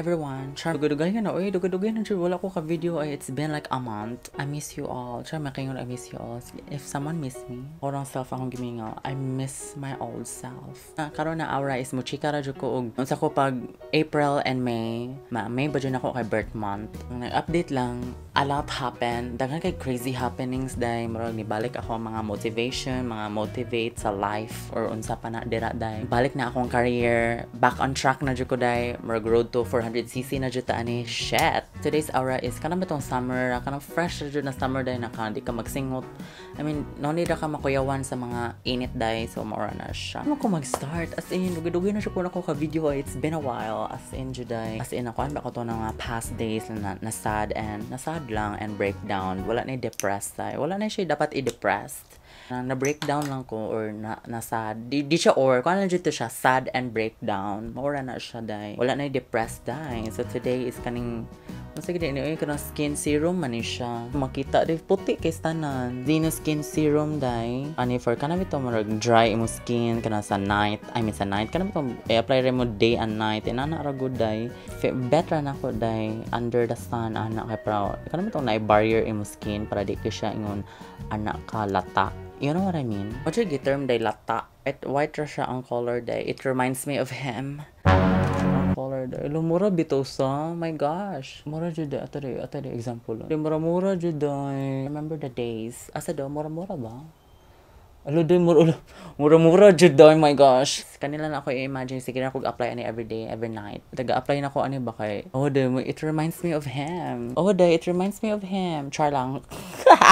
everyone. Char, dugay na. Uy, dugay na. Wala ko ka-video. It's been like a month. I miss you all. Char, makingon, I miss you all. If someone miss me, orang self akong gimingaw. I miss my old self. Karon na aura is muchika ra jud ko og unsa ko pag April and May. May ba dyan ako kay birth month. Nag-update lang. A lot happened. Daghan kay crazy happenings day. Murag nibalik ako mga motivation, mga motivate sa life or unsa pa na dira day. Balik na akong career. Back on track na jud ko day. Murag road to 400cc na jud ta ani. Shit. Today's aura is kanang bitong summer, kanang fresh jud na summer day na di ka magsingot. I mean, no need ka makuyawan sa mga init day. So maura na siya. Ano ko mag-start? As in, dugay na siya po na ko ka-video. It's been a while. As in juday. As in ako ba ko to nga past days na sad lang and breakdown. Wala na depressed tay. Wala na siya dapat i-depressed. Na breakdown lang ko or na sad. Di siya or kung ano dito siya sad and breakdown. Maura na siya day. Wala na depressed day. So today is kaning sige din ni kanang skin serum man siya. Makita di puti kay tanan. Di na skin serum day. Ani for kanang ito marag dry imo skin kana sa night. I mean sa night kanang ito i-apply ra mo day and night. Inana ra good day. Better na ko day under the sun ana kay proud. Kanang ito na barrier imo skin para di ka siya ingon anak ka lata. You know what I mean? What you get term day lata? It white ra siya ang color day. It reminds me of him. Color day. Mura bito sa. My gosh. Mura jud ato day example. Mura jud day. Remember the days. Asa daw mura ba? Alo day mura jud day. My gosh. Kanila na ako i-imagine sige na ko apply ani every day, every night. Taga-apply na ko ani ba kay. Oh day, it reminds me of him. Oh day, it reminds me of him. Char lang.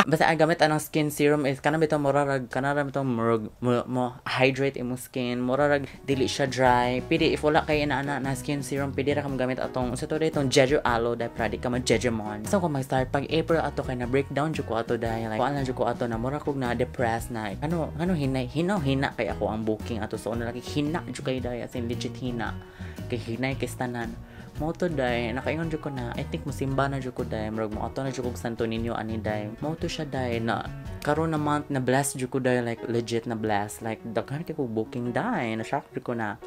Basta ang gamit anong skin serum is kanang bitaw murarag kanara bitaw mo hydrate imo skin murarag dili siya dry pidi if wala kay ana na skin serum pidi ra ka gamit atong sa to itong jeju aloe dai product ka ma-jejemon so ko mag-start pag April ato kay na breakdown jud ko ato dai like wala jud ko ato na mura kog na depressed na ano hina kay ako ang booking ato so na lagi hina jud kay dai as in legit hina kay hinay kay tanan mo to day nakaingon jud ko na I think musimba na jud ko day murag mo ato na jud ko Santo Niño ani day mo to siya day na karon na month na blessed jud ko day like legit na blessed like daghan kay ko booking day na shock jud ko na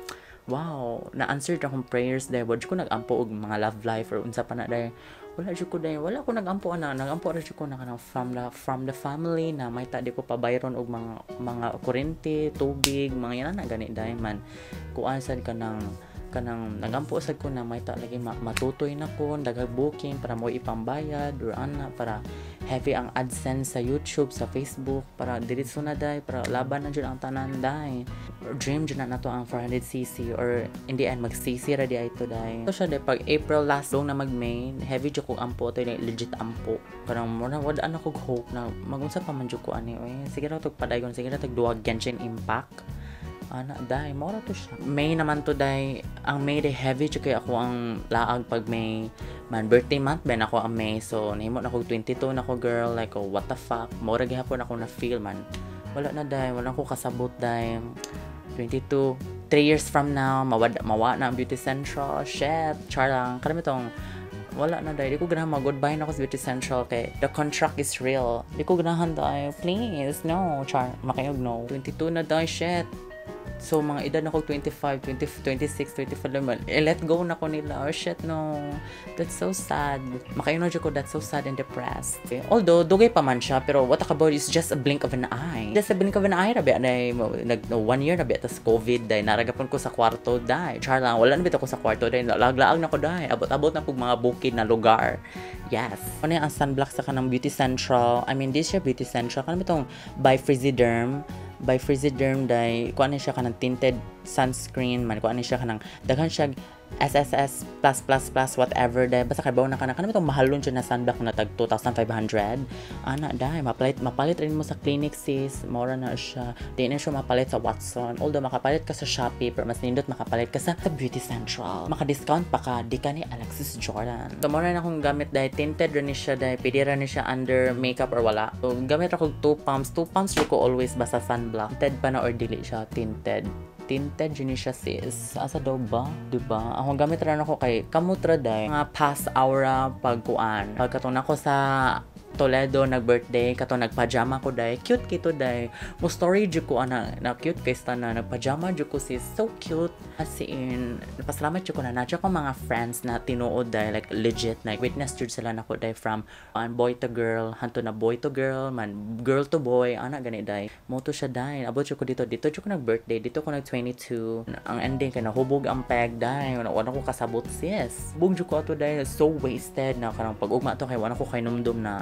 wow na answered akong prayers day wad jud ko nagampo og mga love life or unsa pa na day wala jud ko day wala ko nagampo ra jud ko na kanang from the family na may tadi ko pabayron og mga kuryente tubig mga yan na gani day man kuan sad kanang nagampo sad ko na may lagi matutoy na ko dagag booking para mo ipambayad or ana para heavy ang AdSense sa YouTube sa Facebook para diretso na day para laban na jud ang tanan day dream jud na nato ang 400cc or in the end mag-cc ra di ito day so siya day pag April last long na mag-May heavy jud ko ampo to legit ampo parang mo na wad ana ko hope na magunsa pa man jud ko ani sige ra tog padayon sige ra tag duwag Genshin Impact ana day mora to siya May naman to day ang May day heavy kay ako ang laag pag May man birthday month ben ako ang May so nahimo na ko 22 na ko girl like oh, what the fuck mora gihapon ako na feel man wala na day wala ko kasabot day 22 3 years from now mawa na ang beauty central shit char lang kada mitong wala na day di ko ganahan mag-goodbye na ko sa beauty central kay the contract is real di ko ganahan day please no char makayog no 22 na day shit so mga edad na ko 25, 26, 25 naman let go na ko nila oh shit no that's so sad makayon na ko that's so sad and depressed okay. Although dugay pa man siya pero what about is just a blink of an eye just a blink of an eye rabi na nag 1 year rabi tas COVID day naragapon ko sa kwarto day char lang wala na bitaw ko sa kwarto day laglaag na ko day abot na pug mga bukid na lugar yes ano ang sunblock sa kanang beauty central I mean this year beauty central kanang bitong by Frigiderm day kuan siya kanang tinted sunscreen man kuan siya kanang daghan siya SSS plus whatever day basta kay bawo na kanang itong mahalon siya na sunblock na tag 2,500 ana day mapalit rin mo sa clinic sis mora na siya di na siya mapalit sa Watson although makapalit ka sa Shopee pero mas nindot makapalit ka sa Beauty Central maka-discount pa ka di ka ni Alexis Jordan so mora na akong gamit day tinted rin siya day pwede rin siya under makeup or wala so gamit ako 2 pumps ko always basta sunblock tinted pa na or dili siya tinted yun siya sis asa daw ba diba ako gamit rin ako kay kamutra day mga past aura pagkuan pagkatong ako sa Toledo nag-birthday kato nagpajama ko day cute kito day mo story jud ko ana na cute face na nagpajama jud ko sis so cute as in napasalamat jud ko na nadya ko mga friends na tinuod day like legit like witness jud sila nako day from boy to girl hanto na boy to girl man girl to boy ana gani day mo to siya day abot jud ko dito jud ko nag-birthday dito ko nag 22 ang ending kay nahubog ang peg day wala ko kasabot sis bug jud ko ato day so wasted na kanang pag-ugma to kay wala ko kay numdum na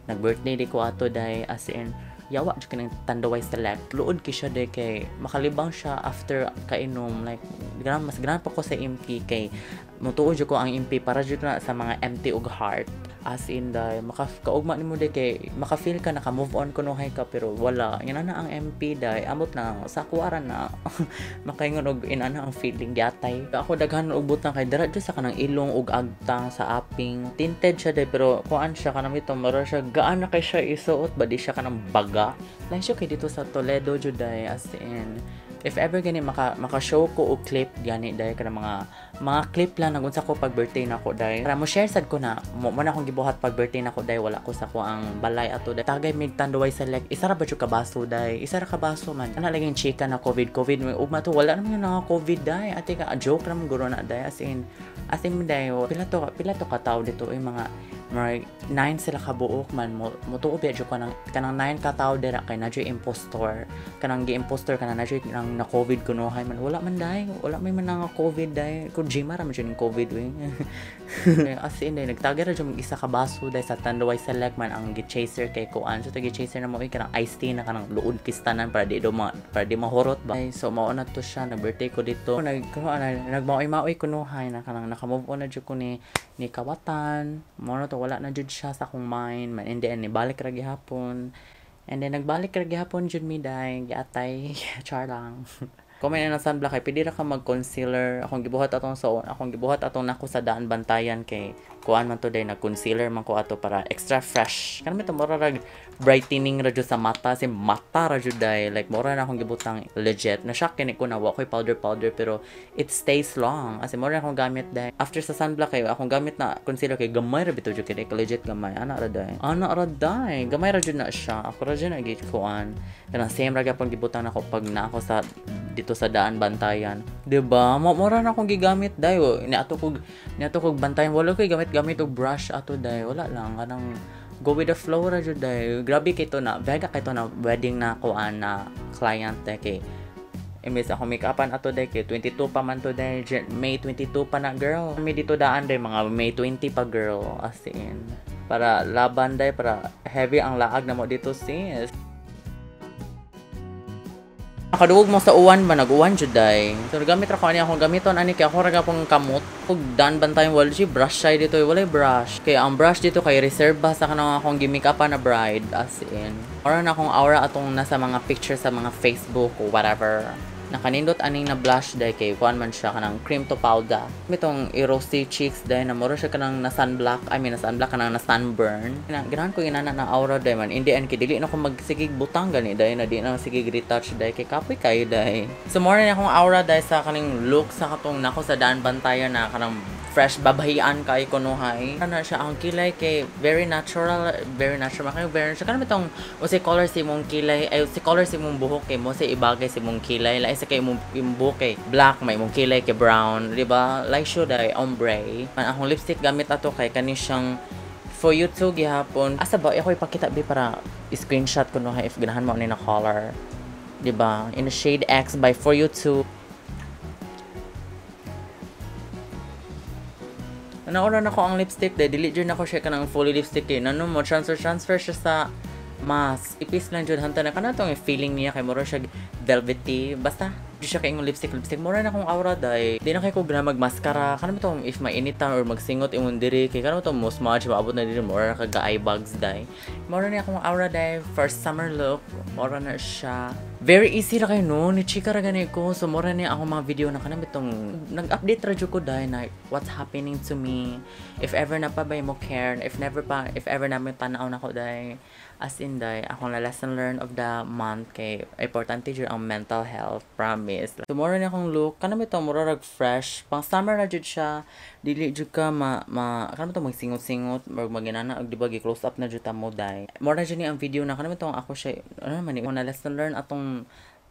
nag-birthday di ko ato day as in yawa jud kanang tandaway select luod ki siya day kay makalibang siya after kainom like mas gran pa ko sa MP kay mutuo jud ko ang MP para jud na sa mga empty og heart as in day makaugma nimo day kay maka-feel ka naka move on kuno hay ka pero wala yan na ang MP day amot na sa kuwaran na makaingon og inana ang feeling yatay ako daghan og butang kay dara jud sa kanang ilong og agtang sa aping tinted siya day pero kuan siya kanang ito mara siya gaan na kay siya isuot ba di siya kanang baga lang siya kay dito sa Toledo jud day as in if ever gani maka-show ko og clip gani day kana mga clip lang nagunsa ko pag birthday nako day para mo share sad ko na mo na akong gibuhat pag birthday nako day wala ko sa ko ang balay ato day tagay mig tanduay select isa ra ba jud ka baso day isa ra ka baso man ana laging chika na covid may ugma to wala naman nga covid day ate ka joke ra man guro na day as in day pila to ka tawo dito ay mga 9 sila ka buok man mutuo biya jud kanang 9 ka tawo dira kay nadyo impostor kanang gi-impostor kana nadyo nang na covid kunuhay man wala man day wala may man nga covid day kun jima ra man jud covid we as in day nagtagera jud isa ka baso day sa Tanduay Select man ang gi-chaser kay kuan so gi-chaser na mo kanang iced tea na kanang luod kistanan para di mahurot ba so mao na to siya na birthday ko dito nagmaoy kunuhay na kanang naka-move on na jud ko ni kawatan mo na to wala na jud siya sa akong mind man and then balik ra gihapon and then nagbalik ra gihapon jud mi day giatay char lang comment na sunblock kay pidi ra ka mag concealer akong gibuhat atong nako sa daan bantayan kay kuan man to day nag concealer man ko ato para extra fresh kanami to mura rag brightening ra jud sa mata si mata ra jud day like mura na akong gibutang legit na shock kini ko na wa koy powder pero it stays long as mura na akong gamit day after sa sunblock kay akong gamit na concealer kay gamay ra bitaw jud kay legit gamay ana ra day gamay ra jud na siya ako ra jud na gid kuan kana same ra gyapon gibutang nako pag na ako sa dito sa daan bantayan diba mura na akong gigamit day ni ato kog bantayan wala koy gamit og brush ato day wala lang kanang go with the flow ra jud day grabe kay to na vega kay to na wedding na kuan na client day kay imbes ako make upan ato day kay 22 pa man to day May 22 pa na girl may dito daan day mga May 20 pa girl as in para laban day para heavy ang laag na mo dito sis nakadugog mo sa uwan ba nag-uwan jud day so gamit ra ko ani akong gamiton ani kay ako ra gapong kamot ug dan bantayan wala si brush side dito wala brush kay ang brush dito kay reserba sa kanang akong gimikapan na bride as in ora na akong aura atong nasa mga picture sa mga Facebook o whatever nakanindot aning na blush day kay kuan man siya kanang cream to powder mitong i-rosy cheeks day na moro siya kanang na sunblock kanang na sunburn ganahan ko inana na aura day man in the end kay dili na ko magsigig butang gani day na di na sigig retouch day kay kapoy kay day so more na akong aura day sa kaning look sa katong nako sa daan bantayan na kanang fresh babahian kay kunuhay ana siya ang kilay kay very natural kay very siya kanang mitong o si color si mong kilay ay si color si mong buhok kay mo si ibagay si mong kilay sa kay imong buhok kay black may imong kilay kay brown di ba like should I ombre man akong lipstick gamit ato kay kani siyang for you to gihapon asa ba ako ipakita bi para screenshot ko no if ganahan mo ni na color di ba in the shade X by for you to nauna na ko ang lipstick dili jud na ko siya kanang fully lipstick kay nano mo transfer siya sa mask ipis lang jud hanta na kana tong feeling niya kay mura siya velvety basta di siya kay lipstick mura na akong aura day di na kay ko gina magmaskara kana to if mainitan or magsingot imong diri kay kana to mo smudge maabot na diri mura ka eye bags day mura na akong aura day first summer look mura na siya Very easy ra kayo no, ni chika ra gani ko. So mura ni ako mga video na kanang bitong nag-update ra jud ko dahil na what's happening to me. If ever na pa ba mo care, if ever na may tanaw na ko dahil as in dahil ako na lesson learned of the month kay importante jud ang mental health, promise. So mura ni akong look kanang bitong mura rag fresh. Pang summer na jud siya. Dili jud ka kanang bitong magsingot-singot maginana og di ba gi close up na jud ta mo dahil. Mura jud ni ang video na kanang bitong ako siya ano man ni na lesson learned atong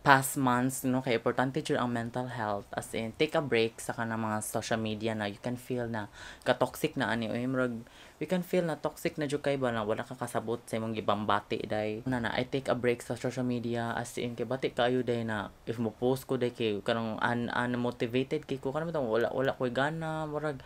past months, no, kay importante jud ang mental health, as in take a break sa kanang mga social media na you can feel na ka-toxic na ani murag we can feel na toxic na jud kay ba na wala ka kasabot sa imong gibambati day na I take a break sa social media, as in kay bati kayo day na if mo post ko day kay kanang unmotivated kay ko kanang wala koy gana murag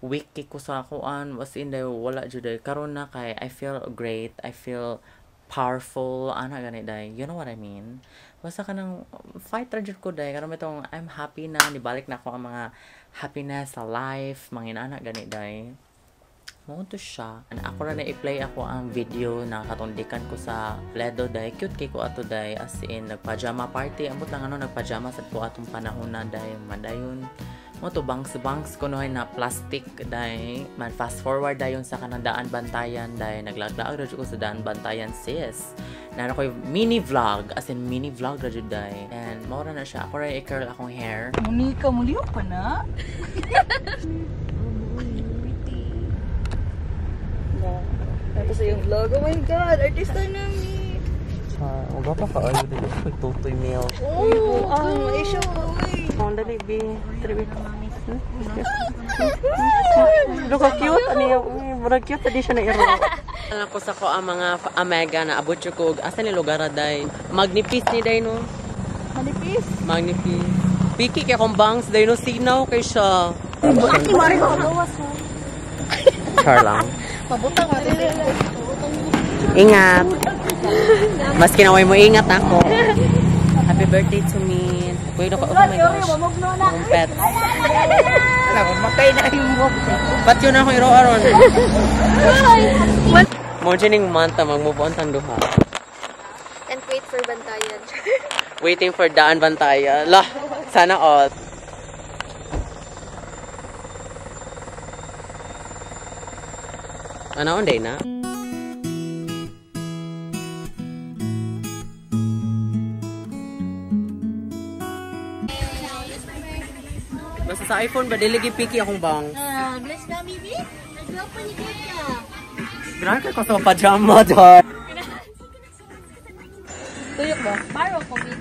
weak kay ko sa kuan, as in day wala jud day karon na kay I feel great, I feel powerful ana gani day, you know what I mean. Basta ka nang fight ra jud ko day karon itong I'm happy na nibalik na ako ang mga happiness sa life manginana gani day mo to siya. And ako ra na i-play ako ang video na katundikan ko sa Ledo day, cute kay ko ato day, as in nagpajama party ambot lang ano nagpajama sad ko atong panahon na day madayon mo to bangs ko noy na plastic day man fast forward dayon sa kanang daan bantayan day naglaglaag ra jud ko sa daan bantayan sis na ko mini vlog, as in mini vlog ra jud day, and mora na siya ako ra i-curl akong hair Monica muliw pa na. Ito sa yung vlog. Oh my god, artista namin. Huwag pa ka ayo dito sa tutoy meal. Oh, isyo ko. Ang dali bi, tribi. Look how cute ani yung mura cute tadi siya na iro. Ako sa ko ang mga amega na abot ko asa ni lugar day. Magnipis ni day no. Magnipis. Piki kay kong bangs day no sinaw kay siya. Bakit mari ko gawas mo? Char lang. Mabutang mari. Ingat. Mas kinaway mo ingat ako. Happy birthday to me. Wait, oh my gosh. Ang pets. Makay na yung mok. Ba't yun ako iro-aron? Mo dyan month na mag-move on tang duha. And wait for bantayan. Waiting for daan bantayan. Lah, sana all. Ano day na? Basta sa iPhone ba dili piki akong bang. Bless na bibi. Naglopo ni Kuya. Grabe ka sa pajama dyan. Tuyok ba? Paro ko bi.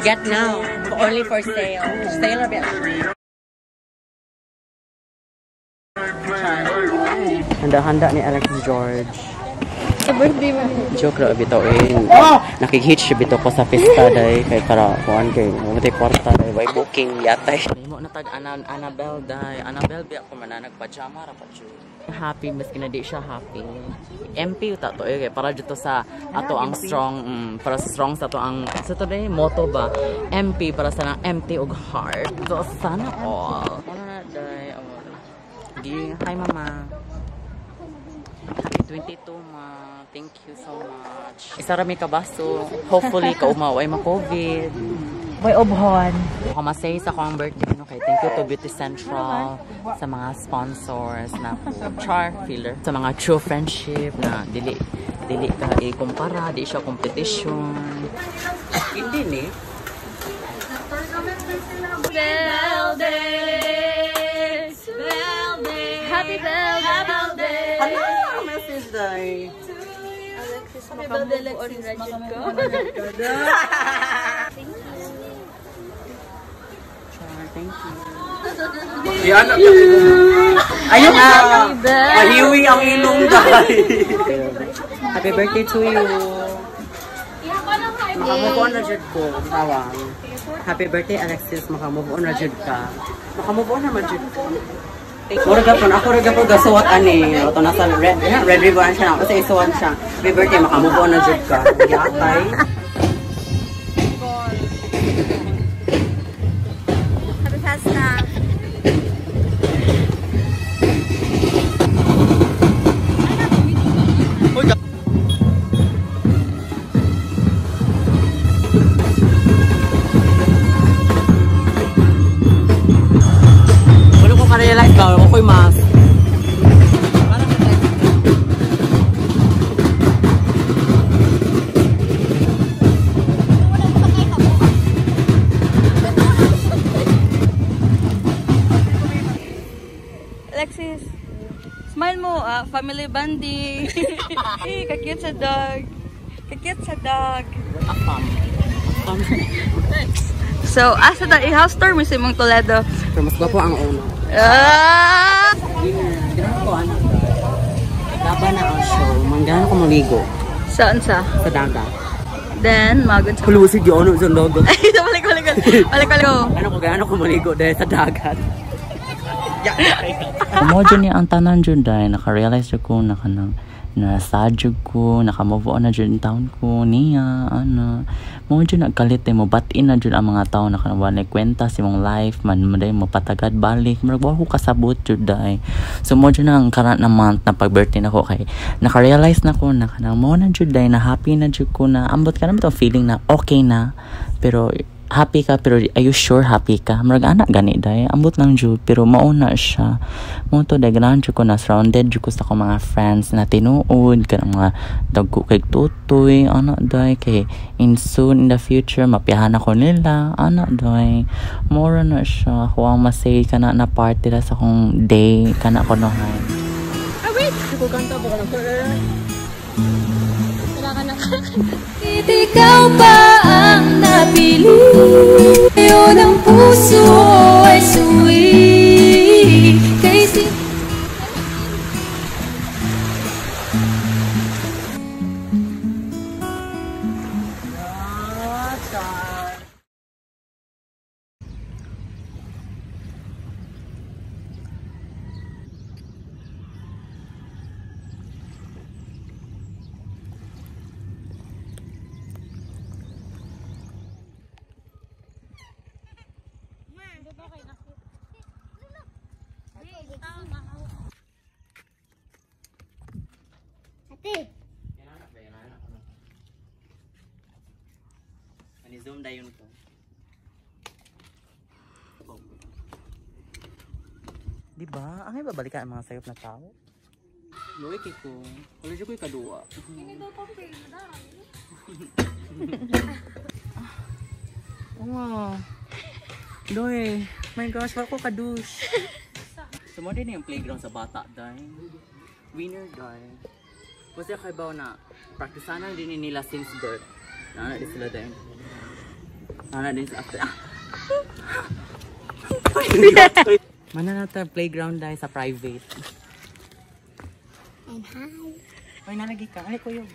Get now. Only for sale. Sale a bit. Handa-handa ni Alexis George. Birthday mo. Joke ra bitaw nakig-hitch bitaw ko sa pista day kay para kuan kay matay kwarta day by booking yatay. Mo na tag Annabelle day. Annabelle biya ko man nagpajama ra pa jud. Happy maski na di siya happy. MP uta to kay para jud to sa ato ang strong para strong sa to ang sa to day motto ba. MP para sa nang empty og heart. So sana all. Ano na day. Hi mama. Happy 22 ma. Thank you so much. Isa rami ka baso. Hopefully kaumaway ma-COVID. Boy obhon. Ako masay sa akong birthday no kay thank you to Beauty Central sa mga sponsors na char filler sa mga true friendship na dili ka i-kumpara, di siya competition. Hindi ni. Happy birthday. Ano message day? Alexis, makamubuan na dyan ko. Thank you. Ayun na! Mahiwi ang ilong dahil. Happy birthday to you. Makamove on na dyan ko. Tawang. Happy birthday Alexis. Makamove on na dyan ka. Makamove on naman dyan ko. Ako rin po gasuwat ani. Ito nasa red ribbon siya. Kasi isuwan siya. Happy birthday. Makamove on na dyan ka. Yatay. Happy Festa. family bonding. Kakit sa dog. Kakit sa dog. So, asa na i-house tour mo si Mong Toledo? Pero mas gwapo ang uno. Ah! Ginawa ko ano? Laban na ang show. Manggano ko maligo. Saan sa? Sa dagat. Then, magod sa... Kulusid yun ano sa logo. Ay, balik. Ano ko maligo dahil sa dagat. Mo dyan niya ang tanan dyan dahil naka-realize ko na kanang nasadyog ko, naka-move on na dyan taon ko niya, ano. Mo dyan nagkalit mo, batin na dyan ang mga tao na kanang wala kwenta si mong life, man mo dahil mo patagad balik, maragwa ko kasabot dyan dahil. So mo dyan ang karat na month na pag-birthday na ko kay, naka-realize na ko na kanang mo na dyan dahil, na happy na dyan ko na, ambot ka na ba itong feeling na okay na, pero happy ka, pero are you sure happy ka? Marag anak gani dahi, ambot lang jud, pero mauna siya. Mo to dahil ganahan jud ko na surrounded jud ko sa akong mga friends na tinuod, kanang mga dagko kay tutoy, anak dahi, kay soon in the future, mapiyahan ako nila, anak dahi. Mora na siya, ako ang masay ka na party la sa akong day, kana ko nohay. Ah, wait! Ako kanta ba ka lang? Kailangan na. Ikaw pa ang napili, ngayon ang puso ay suwi. Zoom dayon ko. Diba? Ang ay babalikan ang mga sayop na tao. Loy ko. Wala siya ko ikadua. Hindi daw pa pay na Oh. Loy, my gosh, wala ko kadush. So mo din yung playground sa bata dahil. Winner dahil. Kasi kaibaw na praktisanan din nila since birth. Nana din sila dahil. Nana din sa after. Mana na ta playground dahil sa private. And hi. Ay, nalagi ka. Ay, ko yun.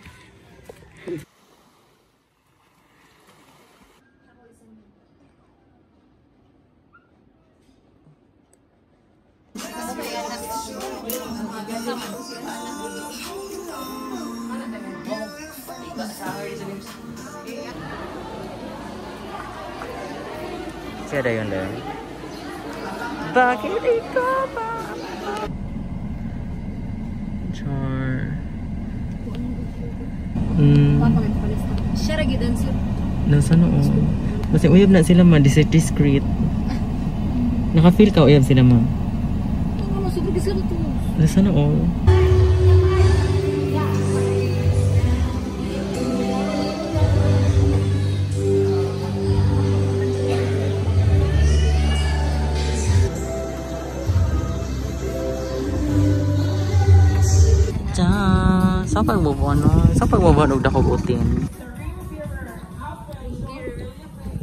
Siya da yun dahil. Bakit ikaw ba? Char. Siya ragi dancer. Nasa noon. Kasi uyab na sila ma, discreet. Naka-feel ka uyab sila ma? Oo, masugod sila to. Nasa noon. Sa pagbubuan og dakog utin.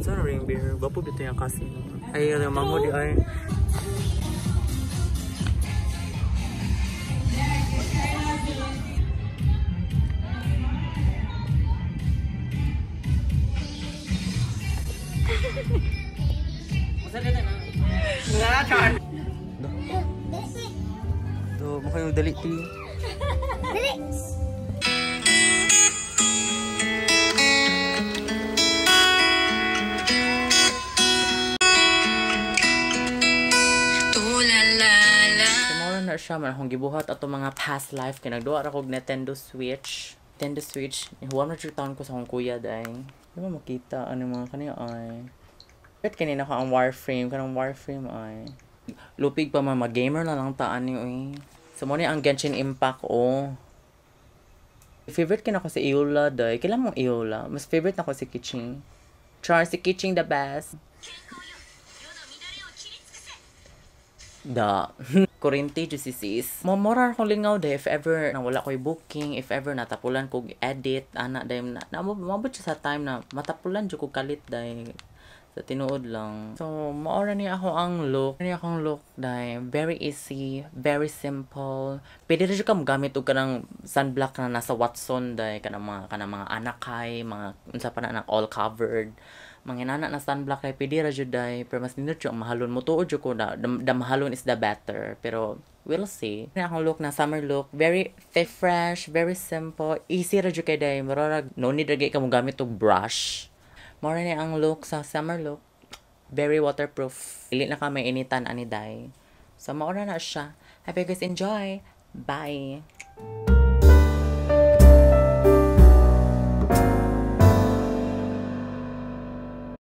Sa ring beer, bapo bito yung kasi. Ay, yung mamo di ay. Tuh, mukha yung dali ti. Na siya man akong gibuhat ato mga past life kay nagduwa ra kog Nintendo Switch. Huwag na jud taon ko sa akong kuya day. Di ba makita ano mga kaniya ay. Bet kanina ko ang Warframe ay. Lupig pa man mag-gamer na lang taan ni oy. So mo ni ang Genshin Impact oh. Favorite kina ko si Eula day. Kailan mong Eula? Mas favorite na ko si Kiching. Si Kiching the best. Da. Kurente dyan si sis. Mamora akong lingaw day if ever na wala ko'y booking, if ever natapulan kog edit, ana day na mabot siya sa time na matapulan dyan kog kalit day sa tinuod lang. So, maora niya ako ang look. Niya akong look day very easy, very simple. Pwede rin siya ka magamit og kanang sunblock na nasa Watson day kanang mga anakay, mga unsa pa na all covered. Mga inana na sunblock ay pwede ra jud day pero mas nindot yung mahalon mo tuod jud ko na the mahalon is the better pero we'll see. Na akong look na summer look, very fresh, very simple, easy ra jud kay day murag no need ra gyud ka mo gamit og brush. Mora ni ang look sa summer look, very waterproof. Dili na ka may initan ani day. So maura na siya. Happy guys, enjoy. Bye.